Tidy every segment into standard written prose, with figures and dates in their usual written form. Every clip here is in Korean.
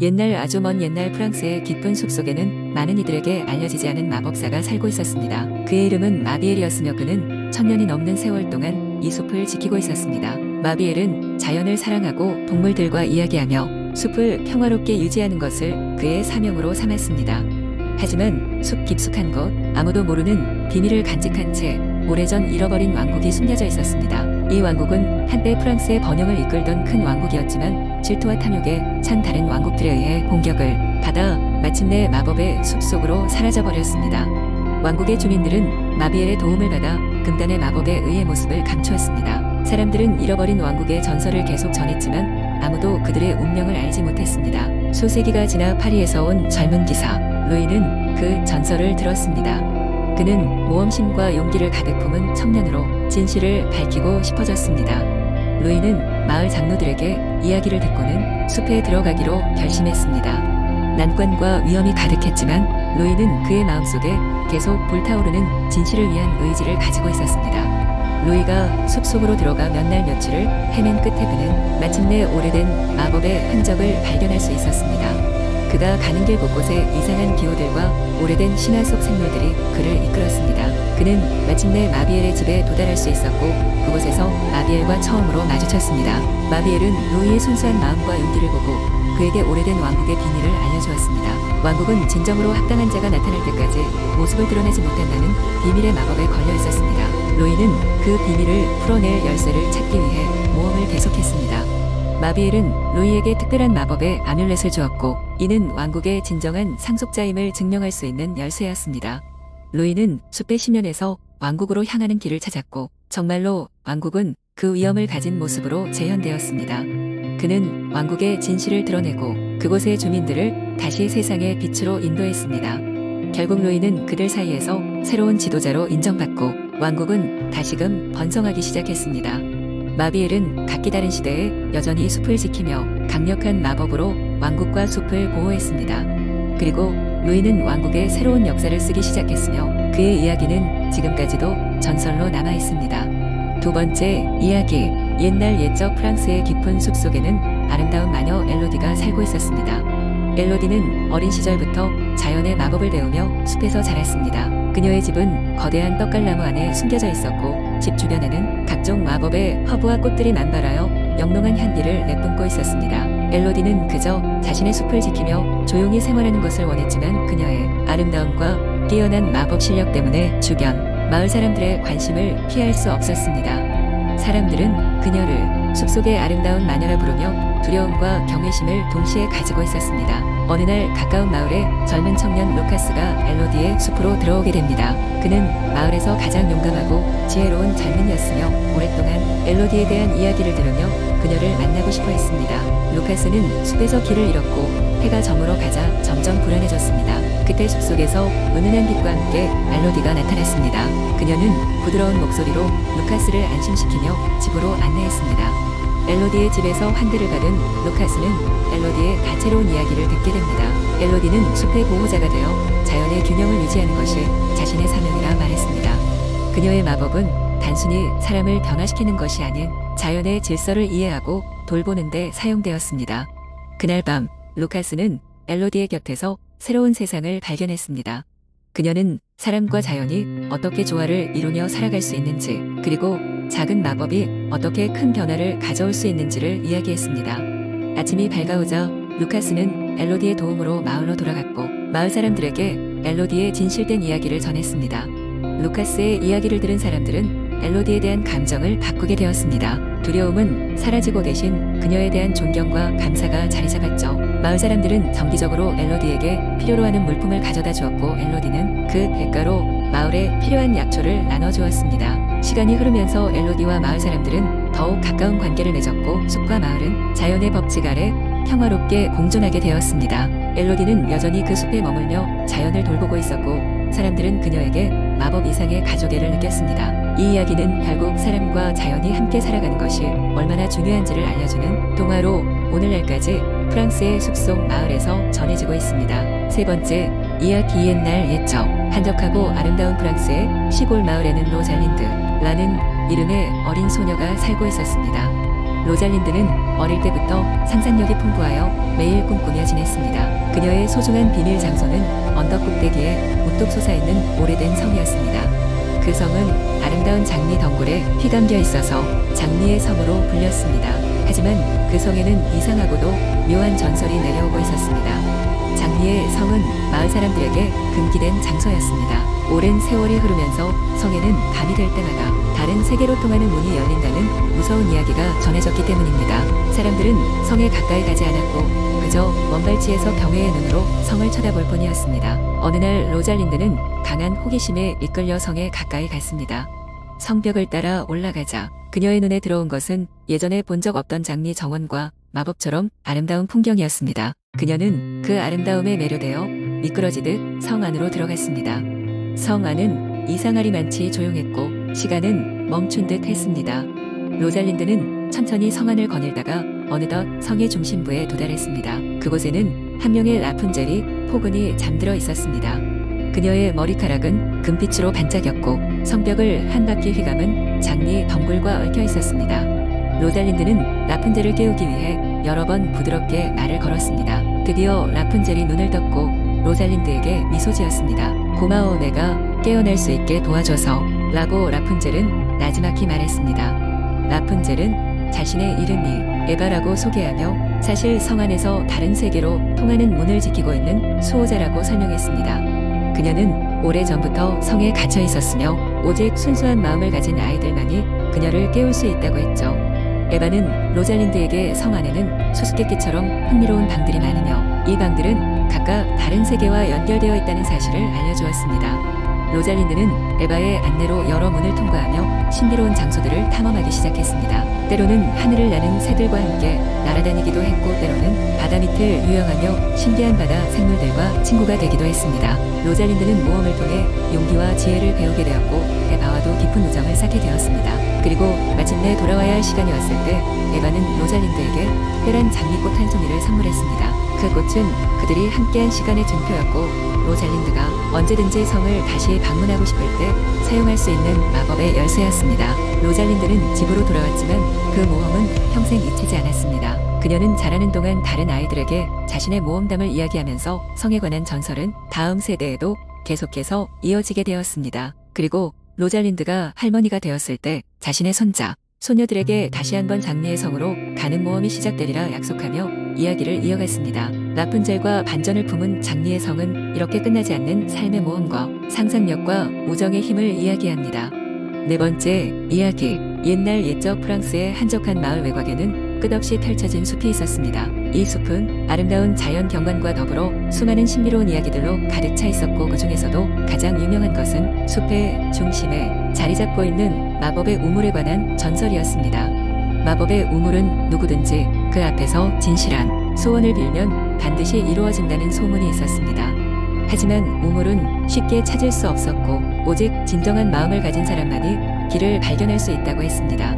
옛날 아주 먼 옛날 프랑스의 깊은 숲속에는 많은 이들에게 알려지지 않은 마법사가 살고 있었습니다. 그의 이름은 마비엘이었으며 그는 천년이 넘는 세월 동안 이 숲을 지키고 있었습니다. 마비엘은 자연을 사랑하고 동물들과 이야기하며 숲을 평화롭게 유지하는 것을 그의 사명으로 삼았습니다. 하지만 숲 깊숙한 곳, 아무도 모르는 비밀을 간직한 채 오래전 잃어버린 왕국이 숨겨져 있었습니다. 이 왕국은 한때 프랑스의 번영을 이끌던 큰 왕국이었지만 질투와 탐욕에 찬 다른 왕국들에 의해 공격을 받아 마침내 마법의 숲속으로 사라져버렸습니다. 왕국의 주민들은 마비엘의 도움을 받아 금단의 마법에 의해 모습을 감추었습니다. 사람들은 잃어버린 왕국의 전설을 계속 전했지만 아무도 그들의 운명을 알지 못했습니다. 수세기가 지나 파리에서 온 젊은 기사 루이는 그 전설을 들었습니다. 그는 모험심과 용기를 가득 품은 청년으로 진실을 밝히고 싶어졌습니다. 루이는 마을 장로들에게 이야기를 듣고는 숲에 들어가기로 결심했습니다. 난관과 위험이 가득했지만 루이는 그의 마음속에 계속 불타오르는 진실을 위한 의지를 가지고 있었습니다. 루이가 숲속으로 들어가 몇 날 며칠을 헤맨 끝에 그는 마침내 오래된 마법의 흔적을 발견할 수 있었습니다. 그가 가는 길 곳곳에 이상한 기호들과 오래된 신화 속 생물들이 그를 이끌었습니다. 그는 마침내 마비엘의 집에 도달할 수 있었고 그곳에서 마비엘과 처음으로 마주쳤습니다. 마비엘은 루이의 순수한 마음과 용기를 보고 그에게 오래된 왕국의 비밀을 알려주었습니다. 왕국은 진정으로 합당한 자가 나타날 때까지 모습을 드러내지 못한다는 비밀의 마법에 걸려 있었습니다. 루이는 그 비밀을 풀어낼 열쇠를 찾기 위해 모험을 계속했습니다. 마비엘은 루이에게 특별한 마법의 아뮬렛을 주었고 이는 왕국의 진정한 상속자임을 증명할 수 있는 열쇠였습니다. 루이는 숲의 심연에서 왕국으로 향하는 길을 찾았고 정말로 왕국은 그 위엄을 가진 모습으로 재현되었습니다. 그는 왕국의 진실을 드러내고 그곳의 주민들을 다시 세상의 빛으로 인도했습니다. 결국 루이는 그들 사이에서 새로운 지도자로 인정받고 왕국은 다시금 번성하기 시작했습니다. 마비엘은 각기 다른 시대에 여전히 숲을 지키며 강력한 마법으로 왕국과 숲을 보호했습니다. 그리고 루이는 왕국의 새로운 역사를 쓰기 시작했으며 그의 이야기는 지금까지도 전설로 남아 있습니다. 두 번째 이야기, 옛날 옛적 프랑스의 깊은 숲속에는 아름다운 마녀 엘로디가 살고 있었습니다. 엘로디는 어린 시절부터 자연의 마법을 배우며 숲에서 자랐습니다. 그녀의 집은 거대한 떡갈나무 안에 숨겨져 있었고 집 주변에는 각종 마법의 허브와 꽃들이 만발하여 영롱한 향기를 내뿜고 있었습니다. 엘로디는 그저 자신의 숲을 지키며 조용히 생활하는 것을 원했지만 그녀의 아름다움과 뛰어난 마법 실력 때문에 주변 마을 사람들의 관심을 피할 수 없었습니다. 사람들은 그녀를 숲속의 아름다운 마녀라 부르며 두려움과 경외심을 동시에 가지고 있었습니다. 어느 날 가까운 마을에 젊은 청년 루카스가 엘로디의 숲으로 들어오게 됩니다. 그는 마을에서 가장 용감하고 지혜로운 젊은이였으며 오랫동안 엘로디에 대한 이야기를 들으며 그녀를 만나고 싶어 했습니다. 루카스는 숲에서 길을 잃었고 해가 저물어 가자 점점 불안해졌습니다. 그때 숲속에서 은은한 빛과 함께 엘로디가 나타났습니다. 그녀는 부드러운 목소리로 루카스를 안심시키며 집으로 안내했습니다. 엘로디의 집에서 환대를 받은 루카스는 엘로디의 다채로운 이야기를 듣게 됩니다. 엘로디는 숲의 보호자가 되어 자연의 균형을 유지하는 것이 자신의 사명이라 말했습니다. 그녀의 마법은 단순히 사람을 변화시키는 것이 아닌 자연의 질서를 이해하고 돌보는 데 사용되었습니다. 그날 밤 루카스는 엘로디의 곁에서 새로운 세상을 발견했습니다. 그녀는 사람과 자연이 어떻게 조화를 이루며 살아갈 수 있는지 그리고 작은 마법이 어떻게 큰 변화를 가져올 수 있는지를 이야기했습니다. 아침이 밝아오자 루카스는 엘로디의 도움으로 마을로 돌아갔고 마을 사람들에게 엘로디의 진실된 이야기를 전했습니다. 루카스의 이야기를 들은 사람들은 엘로디에 대한 감정을 바꾸게 되었습니다. 두려움은 사라지고 대신 그녀에 대한 존경과 감사가 자리 잡았죠. 마을 사람들은 정기적으로 엘로디에게 필요로 하는 물품을 가져다 주었고 엘로디는 그 대가로 마을에 필요한 약초를 나눠주었습니다. 시간이 흐르면서 엘로디와 마을 사람들은 더욱 가까운 관계를 맺었고 숲과 마을은 자연의 법칙 아래 평화롭게 공존하게 되었습니다. 엘로디는 여전히 그 숲에 머물며 자연을 돌보고 있었고 사람들은 그녀에게 마법 이상의 가족애를 느꼈습니다. 이 이야기는 결국 사람과 자연이 함께 살아가는 것이 얼마나 중요한지를 알려주는 동화로 오늘날까지 프랑스의 숲속 마을에서 전해지고 있습니다. 세 번째 이야기, 옛날 옛적 한적하고 아름다운 프랑스의 시골 마을에는 로잘린드라는 이름의 어린 소녀가 살고 있었습니다. 로잘린드는 어릴 때부터 상상력이 풍부하여 매일 꿈꾸며 지냈습니다. 그녀의 소중한 비밀 장소는 언덕 꼭대기에 우뚝 솟아있는 오래된 성이었습니다. 그 성은 아름다운 장미 덩굴에 휘감겨 있어서 장미의 성으로 불렸습니다. 하지만 그 성에는 이상하고도 묘한 전설이 내려오고 있었습니다. 장미의 성은 마을 사람들에게 금기된 장소였습니다. 오랜 세월이 흐르면서 성에는 밤이 될 때마다 다른 세계로 통하는 문이 열린다는 무서운 이야기가 전해졌기 때문입니다. 사람들은 성에 가까이 가지 않았고 그저 먼발치에서 경외의 눈으로 성을 쳐다볼 뿐이었습니다. 어느 날 로잘린드는 강한 호기심에 이끌려 성에 가까이 갔습니다. 성벽을 따라 올라가자 그녀의 눈에 들어온 것은 예전에 본 적 없던 장미 정원과 마법처럼 아름다운 풍경이었습니다. 그녀는 그 아름다움에 매료되어 미끄러지듯 성 안으로 들어갔습니다. 성 안은 이상하리만치 조용했고 시간은 멈춘 듯 했습니다. 로잘린드는 천천히 성 안을 거닐다가 어느덧 성의 중심부에 도달했습니다. 그곳에는 한 명의 라푼젤이 포근히 잠들어 있었습니다. 그녀의 머리카락은 금빛으로 반짝였고 성벽을 한 바퀴 휘감은 장미 덩굴과 얽혀 있었습니다. 로잘린드는 라푼젤을 깨우기 위해 여러 번 부드럽게 말을 걸었습니다. 드디어 라푼젤이 눈을 떴고 로잘린드에게 미소 지었습니다. 고마워, 내가 깨어날 수 있게 도와줘서 라고 라푼젤은 나지막히 말했습니다. 라푼젤은 자신의 이름이 에바라고 소개하며 사실 성 안에서 다른 세계로 통하는 문을 지키고 있는 수호자라고 설명했습니다. 그녀는 오래전부터 성에 갇혀 있었으며 오직 순수한 마음을 가진 아이들만이 그녀를 깨울 수 있다고 했죠. 에바는 로잘린드에게 성 안에는 수수께끼처럼 흥미로운 방들이 많으며 이 방들은 각각 다른 세계와 연결되어 있다는 사실을 알려주었습니다. 로잘린드는 에바의 안내로 여러 문을 통과하며 신비로운 장소들을 탐험하기 시작했습니다. 때로는 하늘을 나는 새들과 함께 날아다니기도 했고 때로는 바다 밑을 유영하며 신기한 바다 생물들과 친구가 되기도 했습니다. 로잘린드는 모험을 통해 용기와 지혜를 배우게 되었고 에바와도 깊은 우정을 쌓게 되었습니다. 그리고 마침내 돌아와야 할 시간이 왔을 때 에바는 로잘린드에게 특별한 장미꽃 한 송이를 선물했습니다. 그 꽃은 그들이 함께한 시간의 증표였고 로잘린드가 언제든지 성을 다시 방문하고 싶을 때 사용할 수 있는 마법의 열쇠였습니다. 로잘린드는 집으로 돌아왔지만 그 모험은 평생 잊히지 않았습니다. 그녀는 자라는 동안 다른 아이들에게 자신의 모험담을 이야기하면서 성에 관한 전설은 다음 세대에도 계속해서 이어지게 되었습니다. 그리고 로잘린드가 할머니가 되었을 때 자신의 손자, 소녀들에게 다시 한번 장미의 성으로 가는 모험이 시작되리라 약속하며 이야기를 이어갔습니다. 라푼젤과 반전을 품은 장미의 성은 이렇게 끝나지 않는 삶의 모험과 상상력과 우정의 힘을 이야기합니다. 네 번째 이야기. 옛날 옛적 프랑스의 한적한 마을 외곽에는 끝없이 펼쳐진 숲이 있었습니다. 이 숲은 아름다운 자연 경관과 더불어 수많은 신비로운 이야기들로 가득 차 있었고 그 중에서도 가장 유명한 것은 숲의 중심에 자리 잡고 있는 마법의 우물에 관한 전설이었습니다. 마법의 우물은 누구든지 그 앞에서 진실한 소원을 빌면 반드시 이루어진다는 소문이 있었습니다. 하지만 우물은 쉽게 찾을 수 없었고 오직 진정한 마음을 가진 사람만이 길을 발견할 수 있다고 했습니다.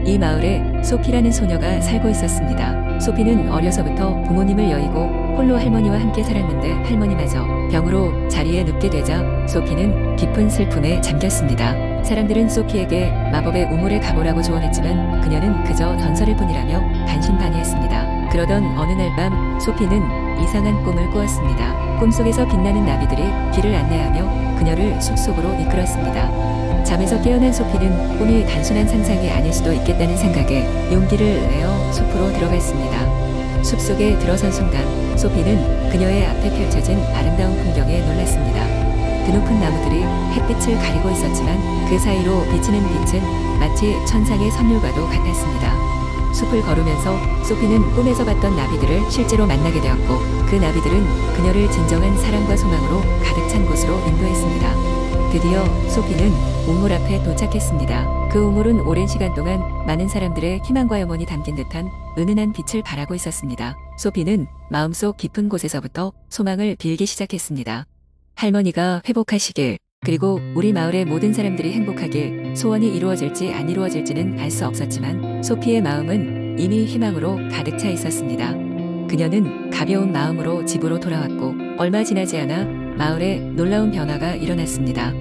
이 마을에 소피라는 소녀가 살고 있었습니다. 소피는 어려서부터 부모님을 여의고 홀로 할머니와 함께 살았는데 할머니마저 병으로 자리에 눕게 되자 소피는 깊은 슬픔에 잠겼습니다. 사람들은 소피에게 마법의 우물에 가보라고 조언했지만 그녀는 그저 전설일 뿐이라며 반신반의했습니다. 그러던 어느 날 밤 소피는 이상한 꿈을 꾸었습니다. 꿈속에서 빛나는 나비들이 길을 안내하며 그녀를 숲속으로 이끌었습니다. 잠에서 깨어난 소피는 꿈이 단순한 상상이 아닐 수도 있겠다는 생각에 용기를 내어 숲으로 들어갔습니다. 숲속에 들어선 순간 소피는 그녀의 앞에 펼쳐진 아름다운 풍경에 놀랐습니다. 드높은 나무들이 햇빛을 가리고 있었지만 그 사이로 비치는 빛은 마치 천상의 선율과도 같았습니다. 숲을 걸으면서 소피는 꿈에서 봤던 나비들을 실제로 만나게 되었고 그 나비들은 그녀를 진정한 사랑과 소망으로 가득 찬 곳으로 인도했습니다. 드디어 소피는 우물 앞에 도착했습니다. 그 우물은 오랜 시간 동안 많은 사람들의 희망과 염원이 담긴 듯한 은은한 빛을 발하고 있었습니다. 소피는 마음속 깊은 곳에서부터 소망을 빌기 시작했습니다. 할머니가 회복하시길, 그리고 우리 마을의 모든 사람들이 행복하길, 소원이 이루어질지 안 이루어질지는 알 수 없었지만 소피의 마음은 이미 희망으로 가득 차 있었습니다. 그녀는 가벼운 마음으로 집으로 돌아왔고 얼마 지나지 않아 마을에 놀라운 변화가 일어났습니다.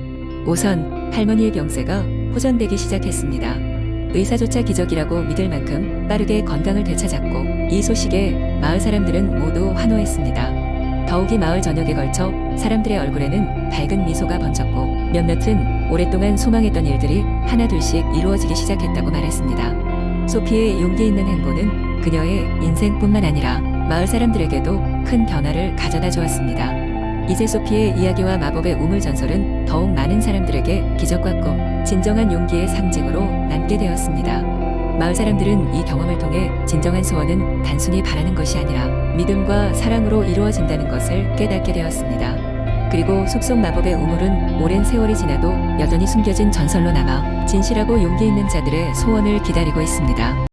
우선 할머니의 병세가 호전되기 시작했습니다. 의사조차 기적이라고 믿을 만큼 빠르게 건강을 되찾았고 이 소식에 마을 사람들은 모두 환호했습니다. 더욱이 마을 전역에 걸쳐 사람들의 얼굴에는 밝은 미소가 번졌고 몇몇은 오랫동안 소망했던 일들이 하나둘씩 이루어지기 시작했다고 말했습니다. 소피의 용기 있는 행보는 그녀의 인생뿐만 아니라 마을 사람들에게도 큰 변화를 가져다 주었습니다. 이제 소피의 이야기와 마법의 우물 전설은 더욱 많은 사람들에게 기적과 꿈, 진정한 용기의 상징으로 남게 되었습니다. 마을 사람들은 이 경험을 통해 진정한 소원은 단순히 바라는 것이 아니라 믿음과 사랑으로 이루어진다는 것을 깨닫게 되었습니다. 그리고 숲속 마법의 우물은 오랜 세월이 지나도 여전히 숨겨진 전설로 남아 진실하고 용기 있는 자들의 소원을 기다리고 있습니다.